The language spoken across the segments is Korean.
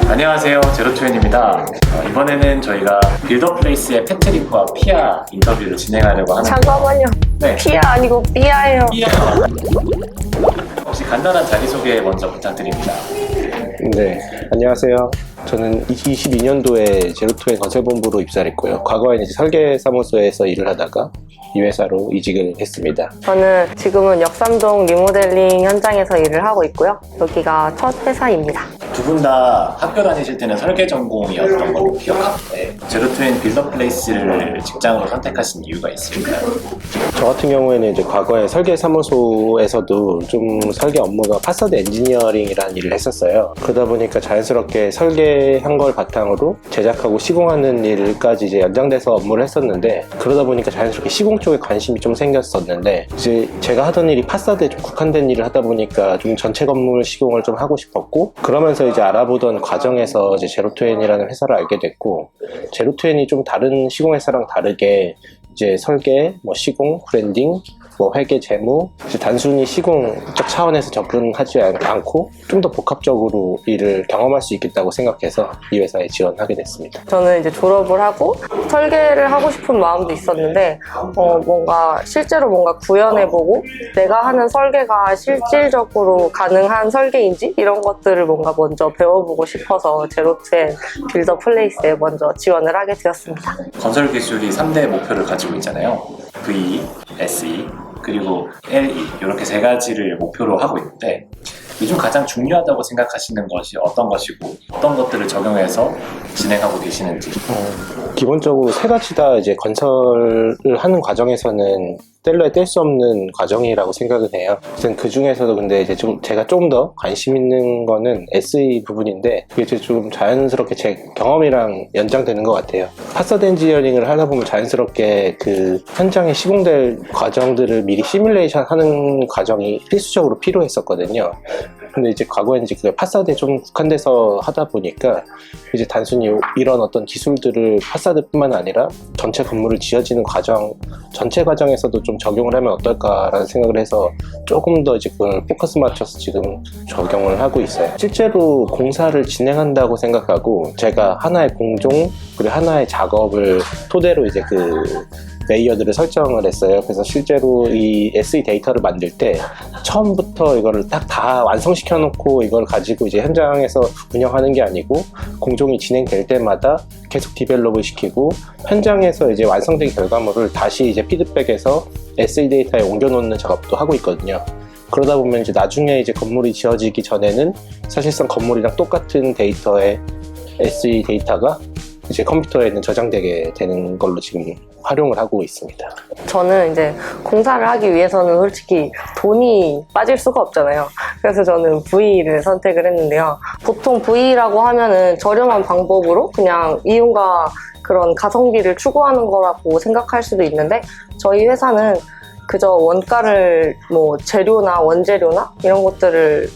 안녕하세요, 제로투엔입니다. 이번에는 저희가 빌더플레이스의 패트릭과 피아 인터뷰를 진행하려고 하는데 잠깐만요. 네. 피아 아니고 삐아예요. 피아 혹시 간단한 자기소개 먼저 부탁드립니다. 네, 안녕하세요. 저는 22년도에 제로투엔 건설본부로 입사를 했고요. 과거에는 이제 설계사무소에서 일을 하다가 이 회사로 이직을 했습니다. 저는 지금은 역삼동 리모델링 현장에서 일을 하고 있고요. 여기가 첫 회사입니다. 두 분 다 학교 다니실 때는 설계 전공이었던 걸로 기억하는데 제로투엔 빌더플레이스를 직장으로 선택하신 이유가 있을까요? 저 같은 경우에는 이제 과거에 설계사무소에서도 좀 설계 업무가 파사드 엔지니어링이라는 일을 했었어요. 그러다 보니까 자연스럽게 설계한 걸 바탕으로 제작하고 시공하는 일까지 이제 연장돼서 업무를 했었는데, 그러다 보니까 자연스럽게 시공 쪽에 관심이 좀 생겼었는데, 이제 제가 하던 일이 파사드에 좀 국한된 일을 하다 보니까 좀 전체 건물 시공을 좀 하고 싶었고, 그러면서 이제 알아보던 과정에서 이제 제로투엔이라는 회사를 알게 됐고, 제로투엔이 좀 다른 시공 회사랑 다르게 이제 설계, 시공, 브랜딩, 회계, 재무, 이제 단순히 시공적 차원에서 접근하지 않고 좀 더 복합적으로 일을 경험할 수 있겠다고 생각해서 이 회사에 지원하게 됐습니다. 저는 이제 졸업을 하고 설계를 하고 싶은 마음도 있었는데 뭔가 실제로 뭔가 구현해보고 내가 하는 설계가 실질적으로 가능한 설계인지 이런 것들을 뭔가 먼저 배워보고 싶어서 제로투엔 빌더플레이스에 먼저 지원을 하게 되었습니다. 건설 기술이 3대 목표를 가지고 있잖아요. V, SE, 그리고 LE 이렇게 세 가지를 목표로 하고 있는데 이 중 가장 중요하다고 생각하시는 것이 어떤 것이고 어떤 것들을 적용해서 진행하고 계시는지. 기본적으로 세 가지 다 이제 건설을 하는 과정에서는 뗄래야 뗄 수 없는 과정이라고 생각을 해요. 우선 그 중에서도 근데 이제 제가 좀 더 관심 있는 거는 SE 부분인데, 그게 좀 자연스럽게 제 경험이랑 연장되는 것 같아요. 파사드 엔지니어링을 하다 보면 자연스럽게 그 현장에 시공될 과정들을 미리 시뮬레이션 하는 과정이 필수적으로 필요했었거든요. 근데 이제 과거에는 이제 그 파사드에 좀 국한돼서 하다 보니까 이제 단순히 이런 어떤 기술들을 파사드뿐만 아니라 전체 건물을 지어지는 과정, 전체 과정에서도 좀 적용을 하면 어떨까라는 생각을 해서 조금 더 이제 그걸 포커스 맞춰서 지금 적용을 하고 있어요. 실제로 공사를 진행한다고 생각하고 제가 하나의 공종 그리고 하나의 작업을 토대로 이제 그 레이어들을 설정을 했어요. 그래서 실제로 이 SE 데이터를 만들 때 처음부터 이거를 딱 다 완성시켜 놓고 이걸 가지고 이제 현장에서 운영하는 게 아니고 공종이 진행될 때마다 계속 디벨롭을 시키고 현장에서 이제 완성된 결과물을 다시 이제 피드백해서 SE 데이터에 옮겨 놓는 작업도 하고 있거든요. 그러다 보면 이제 나중에 이제 건물이 지어지기 전에는 사실상 건물이랑 똑같은 데이터의 SE 데이터가 이제 컴퓨터에 저장되게 되는 걸로 지금 활용을 하고 있습니다. 저는 이제 공사를 하기 위해서는 솔직히 돈이 빠질 수가 없잖아요. 그래서 저는 V를 선택을 했는데요. 보통 V라고 하면은 저렴한 방법으로 그냥 이윤과 그런 가성비를 추구하는 거라고 생각할 수도 있는데, 저희 회사는 그저 원가를 재료나 원재료나 이런 것들을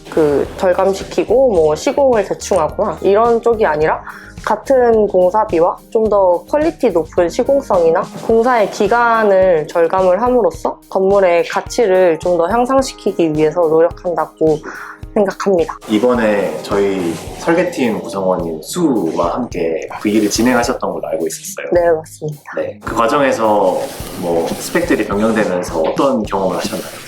절감시키고 시공을 대충 하거나 이런 쪽이 아니라 같은 공사비와 좀 더 퀄리티 높은 시공성이나 공사의 기간을 절감을 함으로써 건물의 가치를 좀 더 향상시키기 위해서 노력한다고 생각합니다. 이번에 저희 설계팀 구성원인 수와 함께 V를 진행하셨던 걸로 알고 있었어요. 네, 맞습니다. 네, 그 과정에서 스펙들이 변경되면서 어떤 경험을 하셨나요?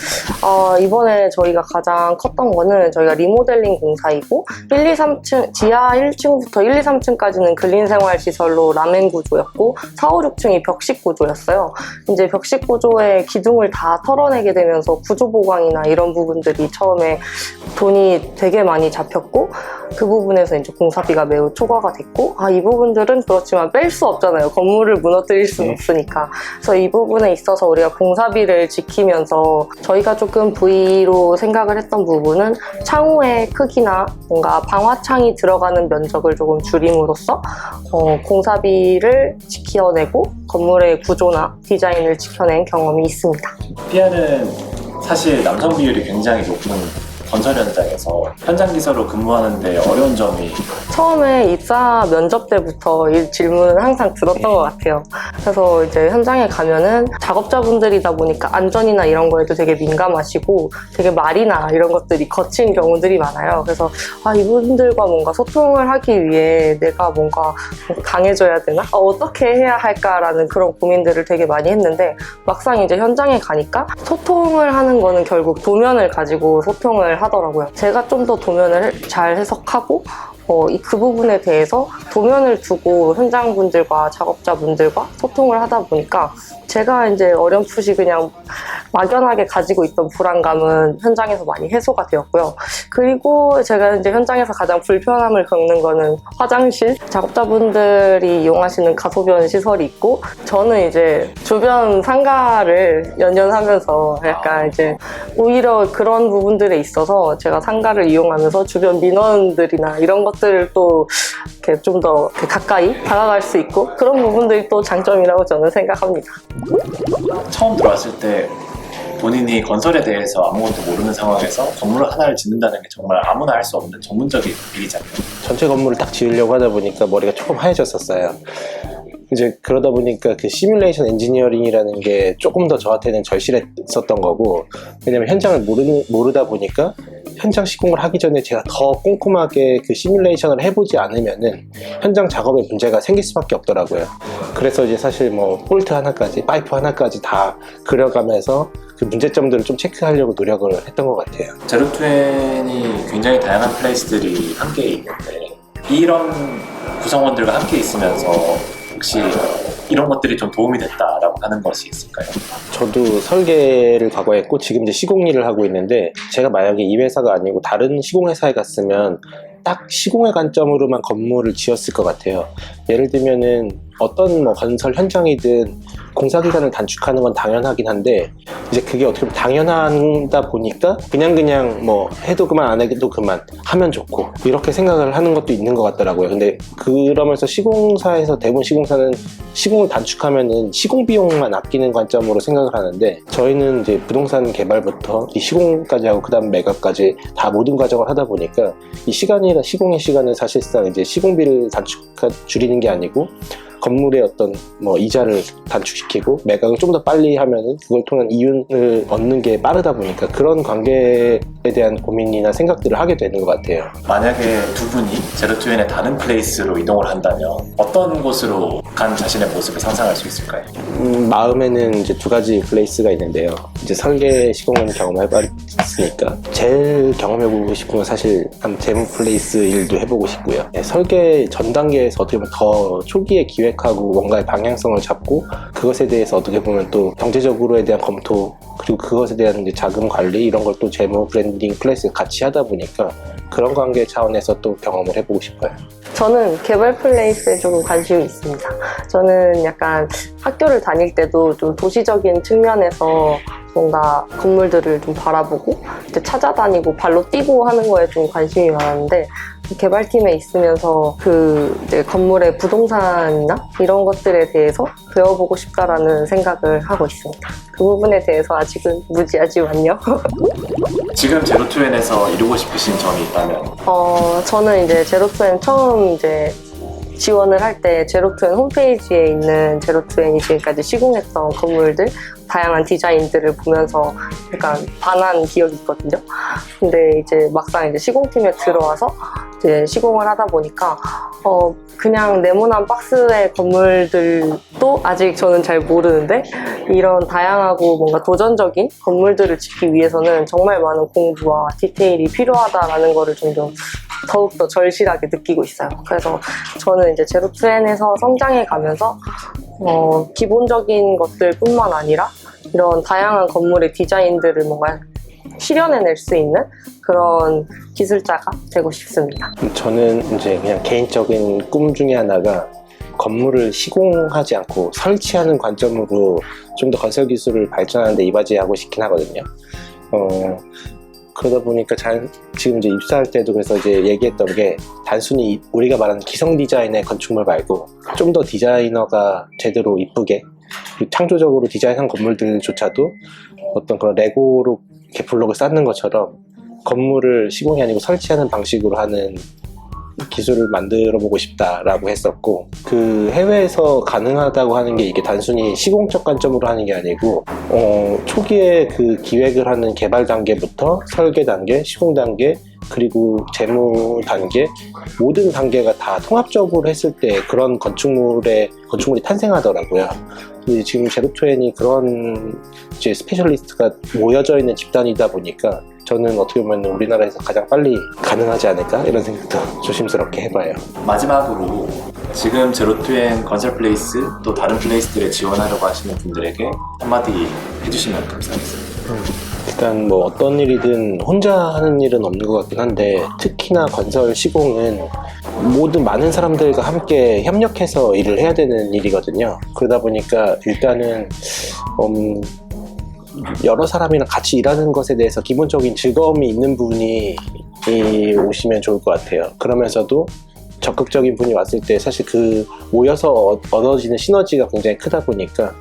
이번에 저희가 가장 컸던 거는 저희가 리모델링 공사이고 1, 2, 3층, 지하 1층부터 1, 2, 3층까지는 근린생활시설로 라멘 구조였고 4, 5, 6층이 벽식 구조였어요. 이제 벽식 구조의 기둥을 다 털어내게 되면서 구조 보강이나 이런 부분들이 처음에 돈이 되게 많이 잡혔고, 그 부분에서 이제 공사비가 매우 초과가 됐고, 이 부분들은 그렇지만 뺄 수 없잖아요. 건물을 무너뜨릴 수는 없으니까. 그래서 이 부분에 있어서 우리가 공사비를 지키면서 저희가 조금 V로 생각을 했던 부분은 창호의 크기나 뭔가 방화창이 들어가는 면적을 조금 줄임으로써 공사비를 지켜내고 건물의 구조나 디자인을 지켜낸 경험이 있습니다. 피아는 사실 남성 비율이 굉장히 높은 건설 현장에서 현장 기사로 근무하는데 어려운 점이 처음에 입사 면접 때부터 이 질문을 항상 들었던 것 같아요. 그래서 이제 현장에 가면은 작업자분들이다 보니까 안전이나 이런 거에도 되게 민감하시고 되게 말이나 이런 것들이 거친 경우들이 많아요. 그래서 이분들과 뭔가 소통을 하기 위해 내가 뭔가 강해져야 되나? 어떻게 해야 할까라는 그런 고민들을 되게 많이 했는데 막상 이제 현장에 가니까 소통을 하는 거는 결국 도면을 가지고 소통을 하더라고요. 제가 좀 더 도면을 잘 해석하고 그 부분에 대해서 도면을 두고 현장분들과 작업자분들과 소통을 하다 보니까 제가 이제 어렴풋이 그냥 막연하게 가지고 있던 불안감은 현장에서 많이 해소가 되었고요. 그리고 제가 이제 현장에서 가장 불편함을 겪는 거는 화장실, 작업자분들이 이용하시는 가소변 시설이 있고 저는 이제 주변 상가를 연연하면서 약간 이제 오히려 그런 부분들에 있어서 제가 상가를 이용하면서 주변 민원들이나 이런 것들을 또 이렇게 좀 더 가까이 다가갈 수 있고 그런 부분들이 또 장점이라고 저는 생각합니다. 처음 들어왔을 때 본인이 건설에 대해서 아무것도 모르는 상황에서 건물 하나를 짓는다는 게 정말 아무나 할 수 없는 전문적인 일이잖아요. 전체 건물을 딱 지으려고 하다 보니까 머리가 조금 하얘졌었어요. 이제 그러다 보니까 그 시뮬레이션 엔지니어링이라는 게 조금 더 저한테는 절실했었던 거고, 왜냐면 현장을 모르다 보니까 현장 시공을 하기 전에 제가 더 꼼꼼하게 그 시뮬레이션을 해보지 않으면은 현장 작업에 문제가 생길 수밖에 없더라고요. 그래서 이제 사실 뭐 볼트 하나까지, 파이프 하나까지 다 그려가면서 그 문제점들을 좀 체크하려고 노력을 했던 것 같아요. 제로투엔이 굉장히 다양한 플레이스들이 함께 있는데 이런 구성원들과 함께 있으면서 혹시 이런 것들이 좀 도움이 됐다라고 하는 것이 있을까요? 저도 설계를 과거에 했고 지금 이제 시공 일을 하고 있는데, 제가 만약에 이 회사가 아니고 다른 시공회사에 갔으면 딱 시공의 관점으로만 건물을 지었을 것 같아요. 예를 들면은 어떤 뭐 건설 현장이든 공사 기간을 단축하는 건 당연하긴 한데, 이제 그게 어떻게 보면 당연하다 보니까 그냥 뭐 해도 그만 안 해도 그만 하면 좋고 이렇게 생각을 하는 것도 있는 것 같더라고요. 근데 그러면서 시공사에서 대부분 시공사는 시공을 단축하면은 시공 비용만 아끼는 관점으로 생각을 하는데, 저희는 이제 부동산 개발부터 이 시공까지 하고 그다음 매각까지 다 모든 과정을 하다 보니까 이 시간이나 시공의 시간은 사실상 이제 시공비를 줄이는 게 아니고 건물의 어떤 뭐 이자를 단축시키고 매각을 좀 더 빨리 하면은 그걸 통한 이윤을 얻는 게 빠르다 보니까 그런 관계에 대한 고민이나 생각들을 하게 되는 것 같아요. 만약에 두 분이 제로투엔의 다른 플레이스로 이동을 한다면 어떤 곳으로 간 자신의 모습을 상상할 수 있을까요? 마음에는 이제 두 가지 플레이스가 있는데요. 이제 설계 시공은 경험해봤으니까 제일 경험해보고 싶은 건 사실 재무 플레이스 일도 해보고 싶고요. 설계 전 단계에서 어떻게 보면 더 초기에 기획하고 뭔가의 방향성을 잡고 그것에 대해서 어떻게 보면 또 경제적으로에 대한 검토, 그리고 그것에 대한 이제 자금 관리 이런 걸 또 재무 브랜딩 플레이스가 같이 하다 보니까 그런 관계 차원에서 또 경험을 해보고 싶어요. 저는 개발 플레이스에 조금 관심이 있습니다. 저는 약간 학교를 다닐 때도 좀 도시적인 측면에서 뭔가 건물들을 좀 바라보고 이제 찾아다니고 발로 뛰고 하는 거에 좀 관심이 많았는데, 개발팀에 있으면서 그 이제 건물의 부동산이나 이런 것들에 대해서 배워보고 싶다라는 생각을 하고 있습니다. 그 부분에 대해서 아직은 무지하지만요. 지금 제로투엔에서 이루고 싶으신 점이 있다면? 저는 이제 제로투엔 처음 이제 지원을 할 때 제로투엔 홈페이지에 있는 제로투엔이 지금까지 시공했던 건물들 다양한 디자인들을 보면서 약간 반한 기억이 있거든요. 근데 이제 막상 이제 시공팀에 들어와서 이제 시공을 하다 보니까 그냥 네모난 박스의 건물들도 아직 저는 잘 모르는데 이런 다양하고 뭔가 도전적인 건물들을 짓기 위해서는 정말 많은 공부와 디테일이 필요하다라는 거를 점점 더욱더 절실하게 느끼고 있어요. 그래서 저는 이제 제로투엔에서 성장해 가면서 기본적인 것들뿐만 아니라 이런 다양한 건물의 디자인들을 뭔가 실현해낼 수 있는 그런 기술자가 되고 싶습니다. 저는 이제 그냥 개인적인 꿈 중에 하나가 건물을 시공하지 않고 설치하는 관점으로 좀 더 건설 기술을 발전하는 데 이바지하고 싶긴 하거든요. 그러다 보니까 지금 이제 입사할 때도 그래서 이제 얘기했던 게 단순히 우리가 말하는 기성 디자인의 건축물 말고 좀 더 디자이너가 제대로 이쁘게 창조적으로 디자인한 건물들조차도 어떤 그런 레고로 이렇게 블록을 쌓는 것처럼 건물을 시공이 아니고 설치하는 방식으로 하는 기술을 만들어 보고 싶다라고 했었고, 그 해외에서 가능하다고 하는 게 이게 단순히 시공적 관점으로 하는 게 아니고 초기에 그 기획을 하는 개발 단계부터 설계 단계, 시공 단계, 그리고 재무 단계, 모든 단계가 다 통합적으로 했을 때 그런 건축물이 탄생하더라고요. 근데 지금 제로투엔이 그런 이제 스페셜리스트가 모여져 있는 집단이다 보니까 저는 어떻게 보면 우리나라에서 가장 빨리 가능하지 않을까 이런 생각도 조심스럽게 해봐요. 마지막으로 지금 제로투엔 건설 플레이스 또 다른 플레이스들에 지원하려고 하시는 분들에게 한마디 해주시면 감사하겠습니다. 일단 뭐 어떤 일이든 혼자 하는 일은 없는 것 같긴 한데, 특히나 건설 시공은 모든 많은 사람들과 함께 협력해서 일을 해야 되는 일이거든요. 그러다 보니까 일단은 여러 사람이랑 같이 일하는 것에 대해서 기본적인 즐거움이 있는 분이 오시면 좋을 것 같아요. 그러면서도 적극적인 분이 왔을 때 사실 그 모여서 얻어지는 시너지가 굉장히 크다 보니까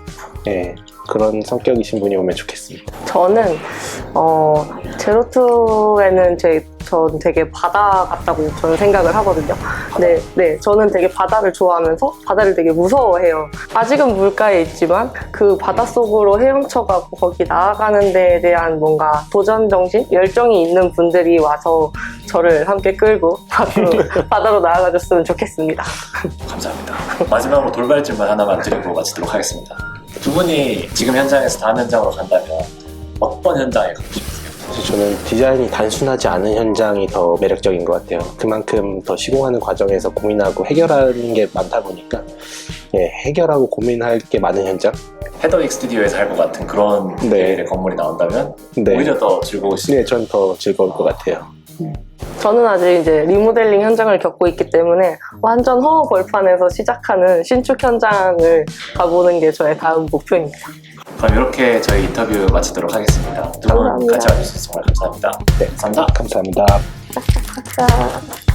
그런 성격이신 분이 오면 좋겠습니다. 저는 제로투에는 전 되게 바다 같다고 저는 생각을 하거든요. 네, 저는 되게 바다를 좋아하면서 바다를 되게 무서워해요. 아직은 물가에 있지만 그 바닷속으로 헤엄쳐가고 거기 나아가는 데에 대한 뭔가 도전 정신, 열정이 있는 분들이 와서 저를 함께 끌고 바다로 나아가줬으면 좋겠습니다. 감사합니다. 마지막으로 돌발 질문 하나만 드리고 마치도록 하겠습니다. 두 분이 지금 현장에서 다음 현장으로 간다면 어떤 현장에 가고 싶으세요? 사실 저는 디자인이 단순하지 않은 현장이 더 매력적인 것 같아요. 그만큼 더 시공하는 과정에서 고민하고 해결하는 게 많다 보니까 해결하고 고민할 게 많은 현장? 헤더윅 스튜디오에서 할 것 같은 그런 계열의 건물이 나온다면 오히려 더 즐거우시죠? 네, 전 더 즐거울 것 같아요. 저는 아직 이제 리모델링 현장을 겪고 있기 때문에 완전 허허 벌판에서 시작하는 신축 현장을 가보는 게 저의 다음 목표입니다. 그럼 이렇게 저희 인터뷰 마치도록 하겠습니다. 두 분 감사합니다. 같이 와주셔서 정말 감사합니다. 네, 감사합니다. 감사합니다. 감사합니다.